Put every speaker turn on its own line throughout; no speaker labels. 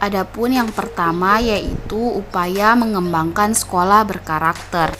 Adapun yang pertama yaitu upaya mengembangkan sekolah berkarakter.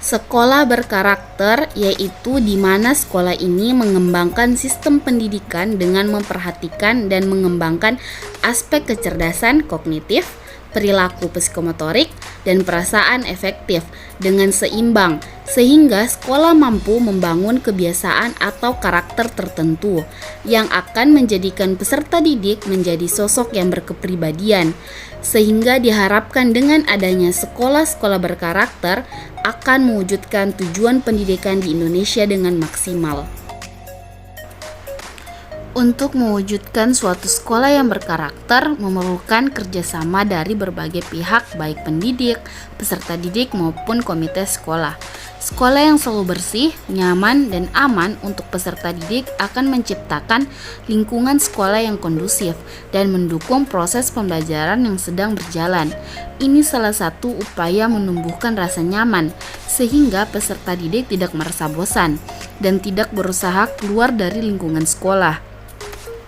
Sekolah berkarakter yaitu di mana sekolah ini mengembangkan sistem pendidikan dengan memperhatikan dan mengembangkan aspek kecerdasan kognitif, perilaku psikomotorik, dan perasaan efektif dengan seimbang, sehingga sekolah mampu membangun kebiasaan atau karakter tertentu yang akan menjadikan peserta didik menjadi sosok yang berkepribadian, sehingga diharapkan dengan adanya sekolah-sekolah berkarakter akan mewujudkan tujuan pendidikan di Indonesia dengan maksimal. Untuk mewujudkan suatu sekolah yang berkarakter memerlukan kerjasama dari berbagai pihak, baik pendidik, peserta didik maupun komite sekolah. Sekolah yang selalu bersih, nyaman, dan aman untuk peserta didik akan menciptakan lingkungan sekolah yang kondusif dan mendukung proses pembelajaran yang sedang berjalan. Ini salah satu upaya menumbuhkan rasa nyaman, sehingga peserta didik tidak merasa bosan dan tidak berusaha keluar dari lingkungan sekolah.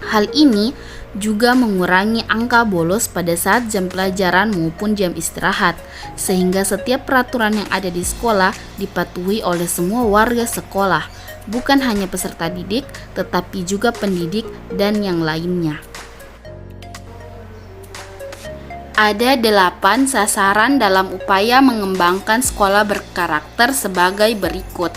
Hal ini juga mengurangi angka bolos pada saat jam pelajaran maupun jam istirahat, sehingga setiap peraturan yang ada di sekolah dipatuhi oleh semua warga sekolah, bukan hanya peserta didik, tetapi juga pendidik dan yang lainnya. Ada 8 sasaran dalam upaya mengembangkan sekolah berkarakter sebagai berikut.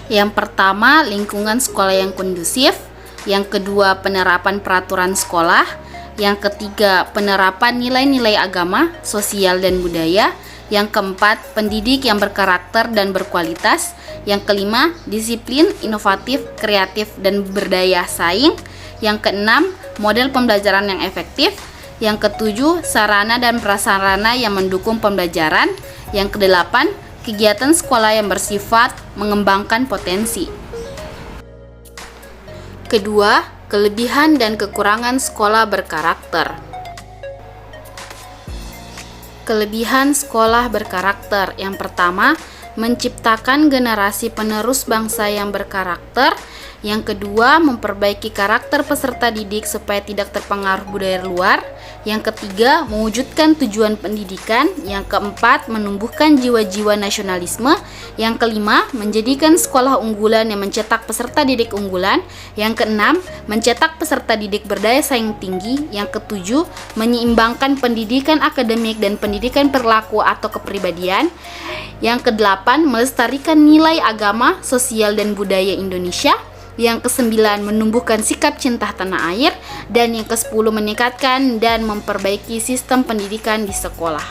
Yang pertama, lingkungan sekolah yang kondusif. Yang kedua, penerapan peraturan sekolah. Yang ketiga, penerapan nilai-nilai agama, sosial, dan budaya. Yang keempat, pendidik yang berkarakter dan berkualitas. Yang kelima, disiplin, inovatif, kreatif, dan berdaya saing. Yang keenam, model pembelajaran yang efektif. Yang ketujuh, sarana dan prasarana yang mendukung pembelajaran. Yang kedelapan, kegiatan sekolah yang bersifat mengembangkan potensi. Kedua, kelebihan dan kekurangan sekolah berkarakter. Kelebihan sekolah berkarakter. Yang pertama, menciptakan generasi penerus bangsa yang berkarakter. Yang kedua, memperbaiki karakter peserta didik supaya tidak terpengaruh budaya luar. Yang ketiga, mewujudkan tujuan pendidikan. Yang keempat, menumbuhkan jiwa-jiwa nasionalisme. Yang kelima, menjadikan sekolah unggulan yang mencetak peserta didik unggulan. Yang keenam, mencetak peserta didik berdaya saing tinggi. Yang ketujuh, menyeimbangkan pendidikan akademik dan pendidikan perilaku atau kepribadian. Yang kedelapan, melestarikan nilai agama, sosial, dan budaya Indonesia. Yang kesembilan, menumbuhkan sikap cinta tanah air. Dan yang kesepuluh, meningkatkan dan memperbaiki sistem pendidikan di sekolah.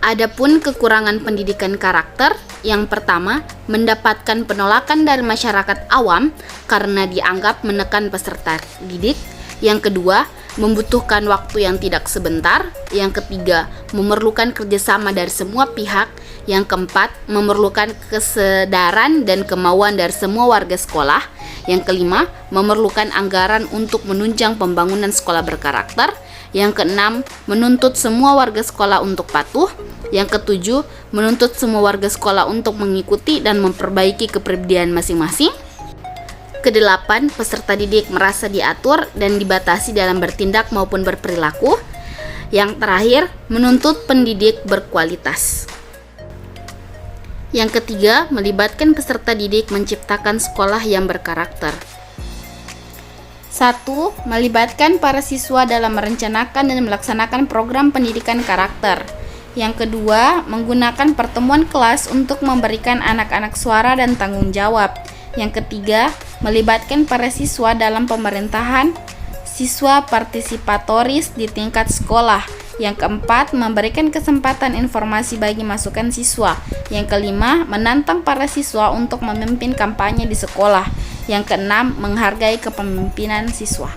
Adapun kekurangan pendidikan karakter, yang pertama, mendapatkan penolakan dari masyarakat awam karena dianggap menekan peserta didik. Yang kedua, membutuhkan waktu yang tidak sebentar. Yang ketiga, memerlukan kerjasama dari semua pihak. Yang keempat, memerlukan kesadaran dan kemauan dari semua warga sekolah. Yang kelima, memerlukan anggaran untuk menunjang pembangunan sekolah berkarakter. Yang keenam, menuntut semua warga sekolah untuk patuh. Yang ketujuh, menuntut semua warga sekolah untuk mengikuti dan memperbaiki kepribadian masing-masing. Kedelapan, peserta didik merasa diatur dan dibatasi dalam bertindak maupun berperilaku. Yang terakhir, menuntut pendidik berkualitas. Yang ketiga, melibatkan peserta didik menciptakan sekolah yang berkarakter. 1. Melibatkan para siswa dalam merencanakan dan melaksanakan program pendidikan karakter. Yang kedua, menggunakan pertemuan kelas untuk memberikan anak-anak suara dan tanggung jawab. Yang ketiga, melibatkan para siswa dalam pemerintahan siswa partisipatoris di tingkat sekolah. Yang keempat, memberikan kesempatan informasi bagi masukan siswa. Yang kelima, menantang para siswa untuk memimpin kampanye di sekolah. Yang keenam, menghargai kepemimpinan siswa.